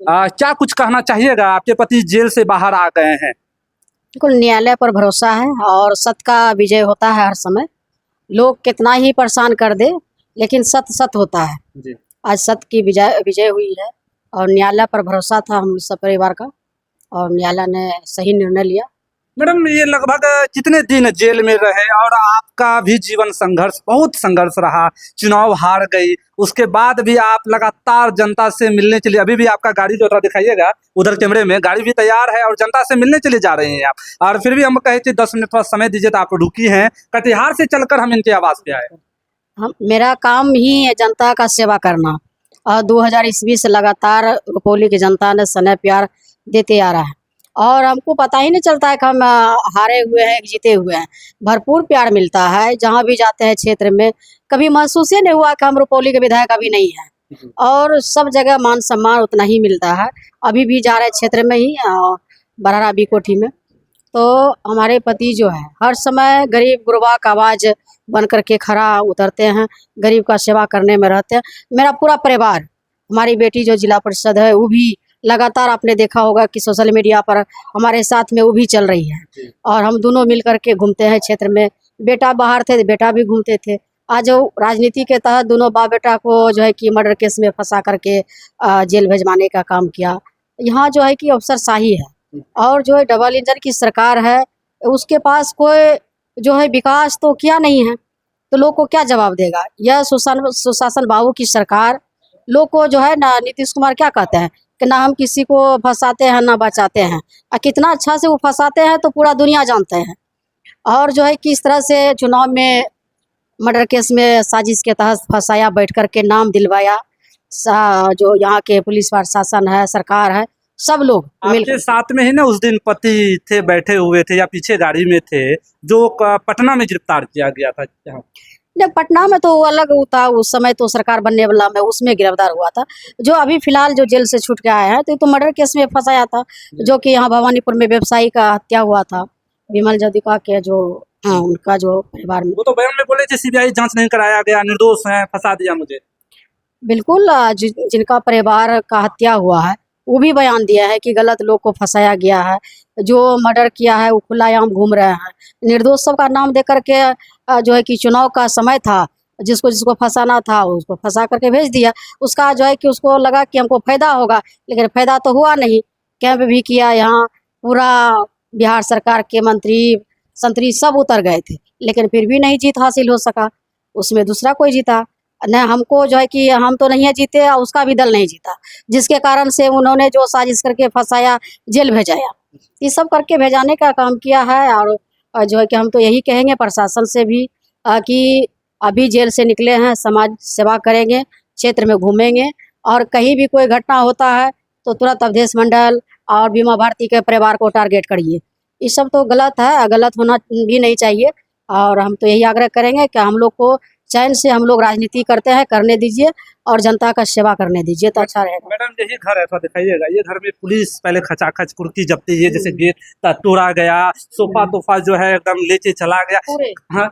क्या कुछ कहना चाहिएगा? आपके पति जेल से बाहर आ गए हैं। बिल्कुल न्यायालय पर भरोसा है और सत्य का विजय होता है हर समय। लोग कितना ही परेशान कर दे लेकिन सत्य सत्य होता है। जी। आज सत्य की विजय विजय हुई है और न्यायालय पर भरोसा था हम सब परिवार का और न्यायालय ने सही निर्णय लिया। मैडम, ये लगभग कितने दिन जेल में रहे और आपका भी जीवन संघर्ष, बहुत संघर्ष रहा, चुनाव हार गई, उसके बाद भी आप लगातार जनता से मिलने चले। अभी भी आपका गाड़ी जो थोड़ा दिखाइएगा उधर कैमरे में, गाड़ी भी तैयार है और जनता से मिलने चले जा रहे हैं आप। और फिर भी हम कहे थे 10 मिनट थोड़ा समय दीजिए, तो आप रुकी हैं। कटिहार से चलकर हम इनके आवास पे आए। मेरा काम ही है जनता का सेवा करना और 2000 ईस्वी से लगातार रुपौली की जनता ने स्नेह प्यार देते आ रहा है और हमको पता ही नहीं चलता है कि हम हारे हुए हैं कि जीते हुए हैं। भरपूर प्यार मिलता है जहाँ भी जाते हैं क्षेत्र में। कभी महसूस ही नहीं हुआ कि हम रुपौली के विधायक अभी नहीं हैं और सब जगह मान सम्मान उतना ही मिलता है। अभी भी जा रहे क्षेत्र में ही बरहरा बी कोठी में। तो हमारे पति जो है हर समय गरीब गुरबा का आवाज़ बन करके खड़ा उतरते हैं, गरीब का सेवा करने में रहते हैं। मेरा पूरा परिवार, हमारी बेटी जो जिला परिषद है वो भी लगातार आपने देखा होगा कि सोशल मीडिया पर हमारे साथ में वो भी चल रही है और हम दोनों मिल करके घूमते हैं क्षेत्र में। बेटा बाहर थे, बेटा भी घूमते थे। आज राजनीति के तहत दोनों बाप बेटा को जो है कि मर्डर केस में फंसा करके जेल भिजवाने का काम किया। यहाँ जो है कि अफसरशाही है और जो है डबल इंजन की सरकार है, उसके पास कोई जो है विकास तो किया नहीं है, तो लोग को क्या जवाब देगा। यह सुशासन बाबू की सरकार लोग को जो है ना, नीतीश कुमार क्या कहते हैं कि ना हम किसी को फंसाते हैं ना बचाते हैं, और कितना अच्छा से वो फंसाते हैं तो पूरा दुनिया जानते हैं। और जो है किस तरह से चुनाव में मर्डर केस में साजिश के तहत फंसाया, बैठ कर के नाम दिलवाया। जो यहाँ के पुलिस प्रशासन है, सरकार है, सब लोग आपके साथ में ही ना उस दिन पति थे, बैठे हुए थे या पीछे गाड़ी में थे, जो पटना में गिरफ्तार किया गया था। जब पटना में तो अलग था, उस समय तो सरकार बनने वाला में उसमें गिरफ्तार हुआ था। जो अभी फिलहाल जो जेल से छूट के आया है तो मर्डर केस में फंसाया था, जो कि यहाँ भवानीपुर में व्यवसायी का हत्या हुआ था, विमल जदिका के जो उनका जो परिवार में। वो तो बयान में बोले थे सीबीआई जांच नहीं कराया गया, निर्दोष है, फंसा दिया मुझे। बिल्कुल, जिनका परिवार का हत्या हुआ है वो भी बयान दिया है कि गलत लोग को फंसाया गया है। जो मर्डर किया है वो खुलाआम घूम रहे हैं। निर्दोष सब का नाम दे करके जो है कि चुनाव का समय था, जिसको फंसाना था उसको फंसा करके भेज दिया। उसका जो है कि उसको लगा कि हमको फायदा होगा, लेकिन फायदा तो हुआ नहीं। कैंप भी किया, यहाँ पूरा बिहार सरकार के मंत्री संतरी सब उतर गए थे, लेकिन फिर भी नहीं जीत हासिल हो सका। उसमें दूसरा कोई जीता न, हमको जो है कि हम तो नहीं है जीते, उसका भी दल नहीं जीता, जिसके कारण से उन्होंने जो साजिश करके फंसाया, जेल भेजाया, ये सब करके भेजाने का काम किया है। और जो है कि हम तो यही कहेंगे प्रशासन से भी कि अभी जेल से निकले हैं, समाज सेवा करेंगे, क्षेत्र में घूमेंगे और कहीं भी कोई घटना होता है तो तुरंत अवधेश मंडल और बीमा भारती के परिवार को टारगेट करिए। ये सब तो गलत है, गलत होना भी नहीं चाहिए। और हम तो यही आग्रह करेंगे कि हम लोग को चैन से, हम लोग राजनीति करते हैं, करने दीजिए और जनता का सेवा करने दीजिए तो अच्छा रहेगा। मैडम, यही घर है, थोड़ा दिखाइएगा। ये घर में पुलिस पहले खचाखच कुर्की जब्ती है, जैसे गेट तोड़ा गया, सोफा तोफा जो है एकदम लेके चला गया। हाँ,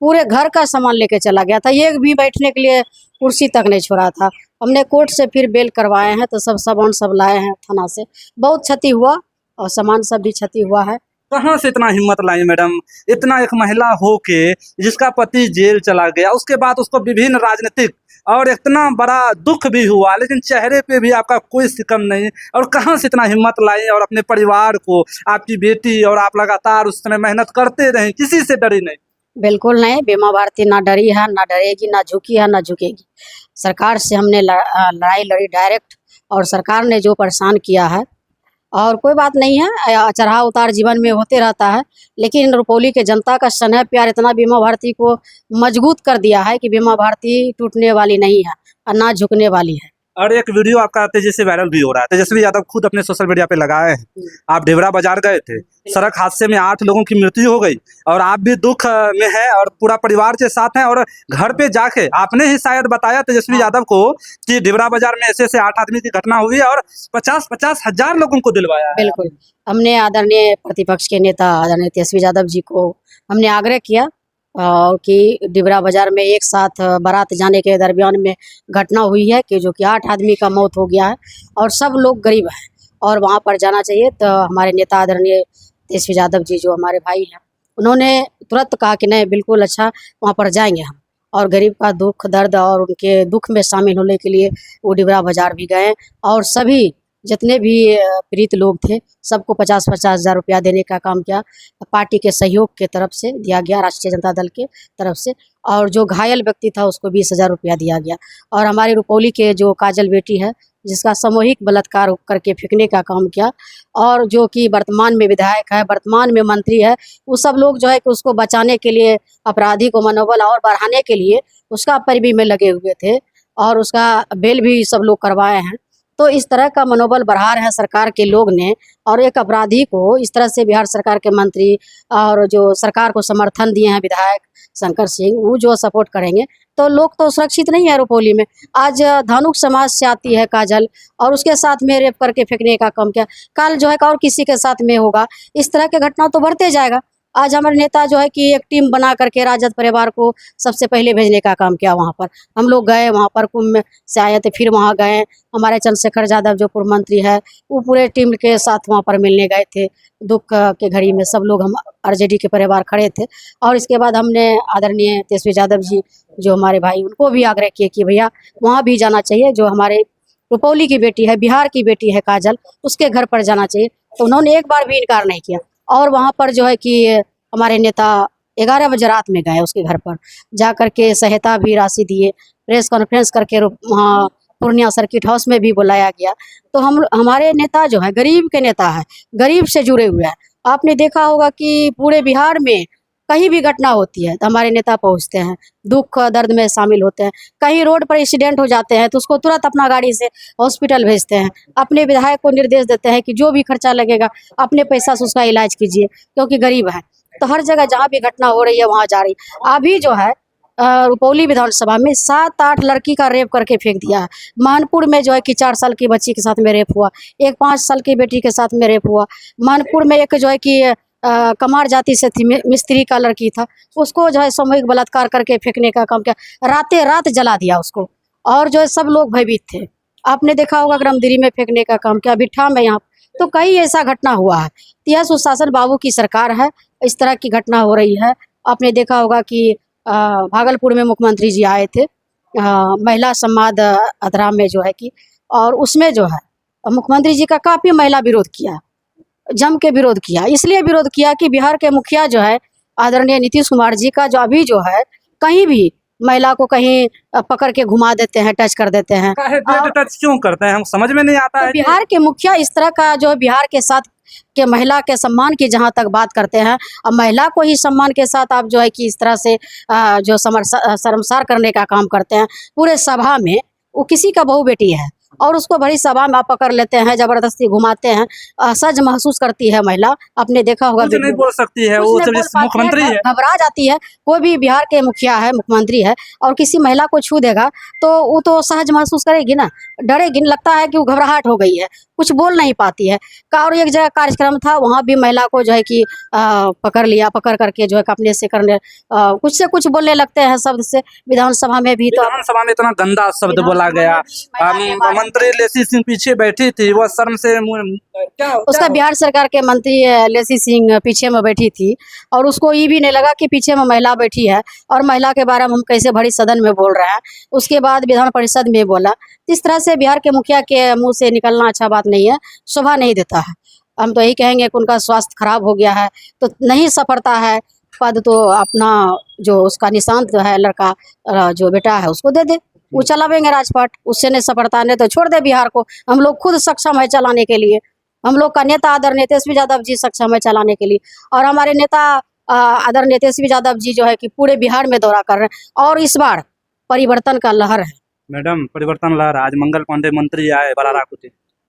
पूरे घर का सामान लेके चला गया था, एक भी बैठने के लिए कुर्सी तक नहीं छोड़ा था। हमने कोर्ट से फिर बेल करवाए हैं तो सब सामान सब लाए हैं थाना से। बहुत क्षति हुआ और सामान सब भी क्षति हुआ है। कहाँ से इतना हिम्मत लाई मैडम? इतना एक महिला हो के जिसका पति जेल चला गया, उसके बाद उसको विभिन्न राजनीतिक और इतना बड़ा दुख भी हुआ, लेकिन चेहरे पे भी आपका कोई सिकम नहीं। और कहाँ से इतना हिम्मत लाई और अपने परिवार को, आपकी बेटी और आप लगातार उस समय मेहनत करते रहे, किसी से डरी नहीं? बिल्कुल नहीं, बीमा भारती ना डरी है, ना डरेगी, ना झुकी है, ना झुकेगी। सरकार से हमने लड़ाई लड़ी डायरेक्ट, और सरकार ने जो परेशान किया है, और कोई बात नहीं है, चढ़ाव उतार जीवन में होते रहता है, लेकिन रुपौली के जनता का स्नेह प्यार इतना बीमा भारती को मजबूत कर दिया है कि बीमा भारती टूटने वाली नहीं है और ना झुकने वाली है। और एक वीडियो आपका तेजी से वायरल भी हो रहा है, तेजस्वी यादव खुद अपने सोशल मीडिया पे लगाए हैं। आप ढेबरा बाजार गए थे, सड़क हादसे में 8 लोगों की मृत्यु हो गई और आप भी दुख में हैं और पूरा परिवार के साथ हैं। और घर पे जाके आपने ही शायद बताया तेजस्वी यादव को कि ढेबरा बाजार में ऐसे 8 आदमी की घटना हुई है और 50-50 हजार लोगों को दिलवाया है। बिल्कुल, हमने आदरणीय प्रतिपक्ष के नेता आदरणीय तेजस्वी यादव जी को हमने आग्रह किया कि डिबरा बाजार में एक साथ बारात जाने के दरमियान में घटना हुई है कि जो कि 8 आदमी का मौत हो गया है और सब लोग गरीब हैं और वहाँ पर जाना चाहिए। तो हमारे नेता आदरणीय तेजस्वी यादव जी जो हमारे भाई हैं, उन्होंने तुरंत कहा कि नहीं, बिल्कुल अच्छा, वहाँ पर जाएंगे हम। और गरीब का दुख दर्द और उनके दुख में शामिल होने के लिए वो डिबरा बाजार भी गए और सभी जितने भी पीड़ित लोग थे सबको 50-50 हज़ार रुपया देने का काम किया। पार्टी के सहयोग के तरफ से दिया गया, राष्ट्रीय जनता दल के तरफ से। और जो घायल व्यक्ति था उसको 20,000 रुपया दिया गया। और हमारे रुपौली के जो काजल बेटी है जिसका सामूहिक बलात्कार करके फेंकने का काम किया, और जो कि वर्तमान में विधायक है, वर्तमान में मंत्री है, वो सब लोग जो है कि उसको बचाने के लिए, अपराधी को मनोबल और बढ़ाने के लिए उसका पैरवी में लगे हुए थे और उसका बेल भी सब लोग करवाए हैं। तो इस तरह का मनोबल बढ़ा रहे हैं सरकार के लोग ने, और एक अपराधी को इस तरह से बिहार सरकार के मंत्री और जो सरकार को समर्थन दिए हैं विधायक शंकर सिंह, वो जो सपोर्ट करेंगे तो लोग तो सुरक्षित नहीं है रुपौली में। आज धानुक समाज से आती है काजल और उसके साथ में रेप करके फेंकने का काम किया, कल जो है और किसी के साथ में होगा। इस तरह के घटना तो बढ़ते जाएगा। आज हमारे नेता जो है कि एक टीम बना करके राजद परिवार को सबसे पहले भेजने का काम किया। वहाँ पर हम लोग गए, वहाँ पर कुंभ से आए थे, फिर वहाँ गए। हमारे चंद्रशेखर यादव जो पूर्व मंत्री है वो पूरे टीम के साथ वहाँ पर मिलने गए थे। दुख के घड़ी में सब लोग हम आरजेडी के परिवार खड़े थे। और इसके बाद हमने आदरणीय तेजस्वी यादव जी जो हमारे भाई, उनको भी आग्रह किए कि भैया वहाँ भी जाना चाहिए, जो हमारे रुपौली की बेटी है, बिहार की बेटी है काजल, उसके घर पर जाना चाहिए। तो उन्होंने एक बार भी इनकार नहीं किया। और वहाँ पर जो है कि हमारे नेता 11 बजे रात में गए उसके घर पर, जा करके सहायता भी राशि दिए, प्रेस कॉन्फ्रेंस करके वहाँ पूर्णिया सर्किट हाउस में भी बुलाया गया। तो हमारे नेता जो है गरीब के नेता है, गरीब से जुड़े हुए हैं। आपने देखा होगा कि पूरे बिहार में कहीं भी घटना होती है तो हमारे नेता पहुंचते हैं, दुख दर्द में शामिल होते हैं। कहीं रोड पर एक्सीडेंट हो जाते हैं तो उसको तुरंत अपना गाड़ी से हॉस्पिटल भेजते हैं। अपने विधायक को निर्देश देते हैं कि जो भी खर्चा लगेगा अपने पैसा से उसका इलाज कीजिए, क्योंकि गरीब है। तो हर जगह जहाँ भी घटना हो रही है वहाँ जा रही। अभी जो है रुपौली विधानसभा में 7-8 लड़की का रेप करके फेंक दिया है। मानपुर में जो है कि 4 साल की बच्ची के साथ में रेप हुआ, एक 5 साल की बेटी के साथ में रेप हुआ। मानपुर में एक जो है कि कमार जाति से थी, मिस्त्री का लड़की था, उसको जो है सामूहिक बलात्कार करके फेंकने का काम किया, रातें रात जला दिया उसको। और जो है सब लोग भयभीत थे। आपने देखा होगा ग्रामदिरी में फेंकने का काम किया, बिठा में यहाँ। तो कई ऐसा घटना हुआ है। तो यह सुशासन बाबू की सरकार है, इस तरह की घटना हो रही है। आपने देखा होगा कि भागलपुर में मुख्यमंत्री जी आए थे, महिला संवाद अधरा में जो है कि, और उसमें जो है मुख्यमंत्री जी का काफ़ी महिला विरोध किया, जम के विरोध किया। इसलिए विरोध किया कि बिहार के मुखिया जो है आदरणीय नीतीश कुमार जी का जो अभी जो है कहीं भी महिला को कहीं पकड़ के घुमा देते हैं, टच कर देते हैं। टच क्यों करते हैं, हम समझ में नहीं आता तो है। बिहार के मुखिया इस तरह का जो बिहार के साथ के महिला के सम्मान की जहाँ तक बात करते हैं, और महिला को ही सम्मान के साथ आप जो है कि इस तरह से जो शर्मसार करने का काम करते हैं पूरे सभा में। वो किसी का बहू बेटी है और उसको बड़ी सभा में आप पकड़ लेते हैं, जबरदस्ती घुमाते हैं। असहज महसूस करती है महिला। आपने देखा होगा, कुछ नहीं बोल सकती है, कुछ वो नहीं बोल पाती मुख्यमंत्री है। घबरा जाती है। कोई भी बिहार के मुखिया है, मुख्यमंत्री है, और किसी महिला को छू देगा तो वो तो सहज महसूस करेगी ना, डरेगी। लगता है कि वो घबराहट हो गई है, कुछ बोल नहीं पाती है। और एक जगह कार्यक्रम था, वहाँ भी महिला को जो है कि पकड़ लिया, पकड़ करके जो है अपने से करने कुछ से कुछ बोलने लगते हैं शब्द से। विधानसभा में भी, तो विधानसभा में इतना गंदा शब्द बोला गया। मंत्री लेसी सिंह पीछे बैठी थी, वह शर्म से क्या उसका बिहार सरकार के मंत्री लेसी सिंह पीछे में बैठी थी, और उसको ये भी नहीं लगा कि पीछे में महिला बैठी है और महिला के बारे में हम कैसे बड़ी सदन में बोल रहे हैं। उसके बाद विधान परिषद में बोला। इस तरह से बिहार के मुखिया के मुंह से निकलना अच्छा बात नहीं है, शोभा नहीं देता है। हम तो यही कहेंगे कि उनका स्वास्थ्य खराब हो गया है तो नहीं सफरता है पद, तो अपना जो उसका निशांत है लड़का जो बेटा है उसको दे दे, वो चलावेंगे राजपाट। उससे नहीं सफरता नहीं तो छोड़ दे बिहार को। हम लोग खुद सक्षम है चलाने के लिए। हम लोग का नेता आदरणीय तेजस्वी यादव जी सक्षम है चलाने के लिए। और हमारे नेता आदरणीय तेजस्वी यादव जी जो है कि पूरे बिहार में दौरा कर रहे हैं, और इस बार परिवर्तन का लहर है। मैडम, परिवर्तन लहर। आज मंगल पांडे मंत्री आए बराराकुटी।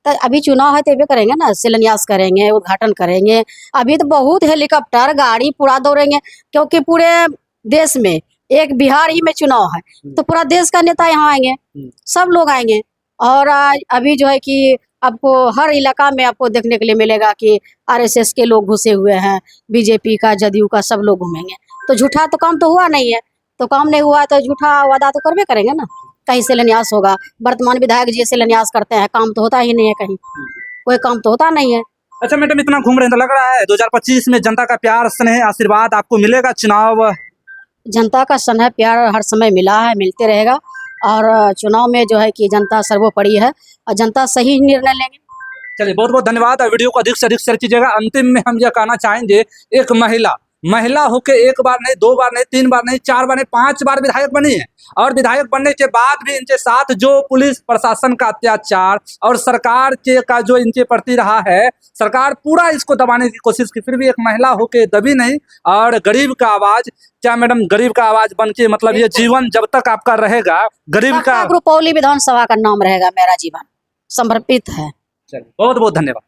तो अभी चुनाव है तो ये करेंगे ना, शिलान्यास करेंगे, उद्घाटन करेंगे। अभी तो बहुत हेलीकॉप्टर गाड़ी पूरा दौड़ेंगे, क्योंकि पूरे देश में एक बिहार ही में चुनाव है तो पूरा देश का नेता यहाँ आएंगे, सब लोग आएंगे। और अभी जो है कि आपको हर इलाका में आपको देखने के लिए मिलेगा कि आरएसएस के लोग घुसे हुए हैं, बीजेपी का, जदयू का, सब लोग घूमेंगे। तो झूठा तो काम तो हुआ नहीं है, तो काम नहीं हुआ तो झूठा वादा तो करबे करेंगे ना। कहीं से शिलान्यास होगा, वर्तमान विधायक जी शिलान्यास करते हैं, काम तो होता ही नहीं है, कहीं कोई काम तो होता नहीं है। अच्छा मैडम, इतना घूम रहे हैं तो लग रहा है 2025 में जनता का प्यार स्नेह आशीर्वाद आपको मिलेगा। चुनाव जनता का स्नेह प्यार हर समय मिला है, मिलते रहेगा। और चुनाव में जो है कि जनता सर्वोपरि है और जनता सही निर्णय लेंगे। चलिए, बहुत बहुत धन्यवाद। वीडियो को अधिक से अधिक शेयर कीजिएगा। अंतिम में हम यह कहना चाहेंगे, एक महिला होके एक बार नहीं, 2 बार नहीं, 3 बार नहीं, 4 बार नहीं, 5 बार विधायक बनी है। और विधायक बनने के बाद भी इनके साथ जो पुलिस प्रशासन का अत्याचार और सरकार के का जो इनके प्रति रहा है, सरकार पूरा इसको दबाने की कोशिश की, फिर भी एक महिला होके दबी नहीं। और गरीब का आवाज, क्या मैडम, गरीब का आवाज बन के, मतलब ये जीवन जब तक आपका रहेगा गरीब का। रुपौली विधानसभा का नाम रहेगा, मेरा जीवन समर्पित है। चलिए, बहुत बहुत धन्यवाद।